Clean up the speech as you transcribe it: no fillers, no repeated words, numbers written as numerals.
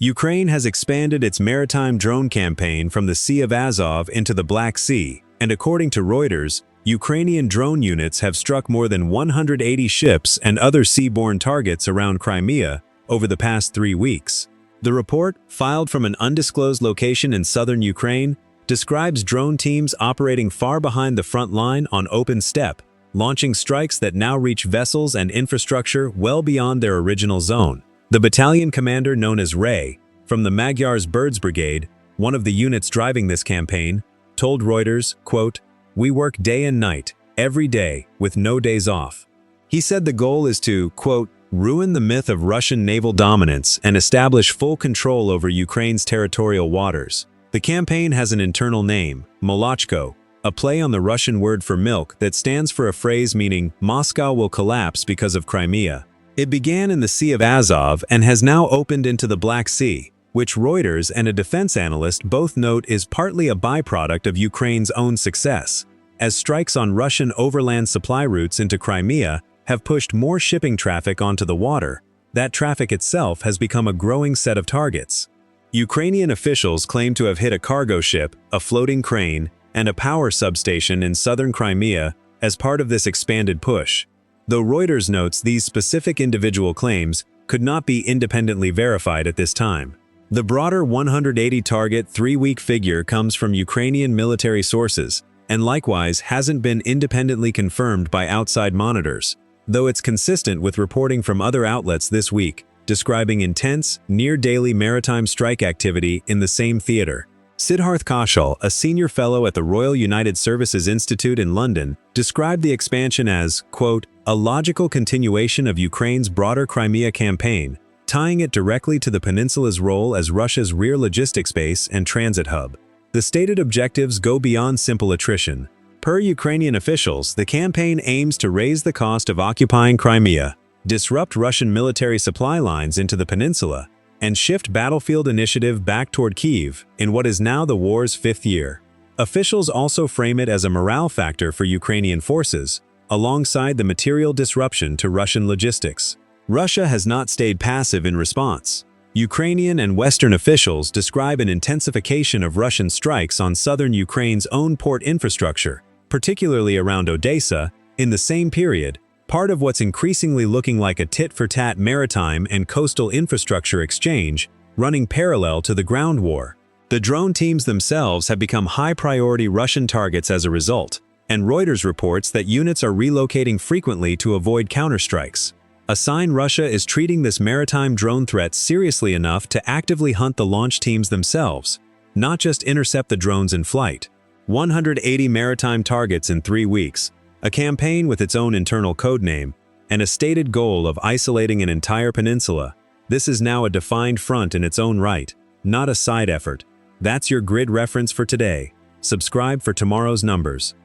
Ukraine has expanded its maritime drone campaign from the Sea of Azov into the Black Sea, and according to Reuters, Ukrainian drone units have struck more than 180 ships and other seaborne targets around Crimea over the past 3 weeks. The report, filed from an undisclosed location in southern Ukraine, describes drone teams operating far behind the front line on open steppe, launching strikes that now reach vessels and infrastructure well beyond their original zone. The battalion commander, known as Ray, from the Magyar's Birds Brigade, one of the units driving this campaign, told Reuters, quote, "We work day and night, every day, with no days off." He said the goal is to, quote, "ruin the myth of Russian naval dominance and establish full control over Ukraine's territorial waters." The campaign has an internal name, Molochko, a play on the Russian word for milk that stands for a phrase meaning Moscow will collapse because of Crimea. It began in the Sea of Azov and has now opened into the Black Sea, which Reuters and a defense analyst both note is partly a byproduct of Ukraine's own success, as strikes on Russian overland supply routes into Crimea have pushed more shipping traffic onto the water. That traffic itself has become a growing set of targets. Ukrainian officials claim to have hit a cargo ship, a floating crane, and a power substation in southern Crimea as part of this expanded push. Though Reuters notes these specific individual claims could not be independently verified at this time. The broader 180 target 3-week figure comes from Ukrainian military sources, and likewise hasn't been independently confirmed by outside monitors, though it's consistent with reporting from other outlets this week, describing intense, near-daily maritime strike activity in the same theater. Siddharth Kaushal, a senior fellow at the Royal United Services Institute in London, described the expansion as, quote, "a logical continuation of Ukraine's broader Crimea campaign, tying it directly to the peninsula's role as Russia's rear logistics base and transit hub." The stated objectives go beyond simple attrition. Per Ukrainian officials, the campaign aims to raise the cost of occupying Crimea, disrupt Russian military supply lines into the peninsula, and shift battlefield initiative back toward Kyiv in what is now the war's 5th year. Officials also frame it as a morale factor for Ukrainian forces, alongside the material disruption to Russian logistics. Russia has not stayed passive in response. Ukrainian and Western officials describe an intensification of Russian strikes on southern Ukraine's own port infrastructure, particularly around Odessa, in the same period, part of what's increasingly looking like a tit-for-tat maritime and coastal infrastructure exchange running parallel to the ground war. The drone teams themselves have become high-priority Russian targets as a result, and Reuters reports that units are relocating frequently to avoid counterstrikes, a sign Russia is treating this maritime drone threat seriously enough to actively hunt the launch teams themselves, not just intercept the drones in flight. 180 maritime targets in 3 weeks, a campaign with its own internal codename, and a stated goal of isolating an entire peninsula. This is now a defined front in its own right, not a side effort. That's your grid reference for today. Subscribe for tomorrow's numbers.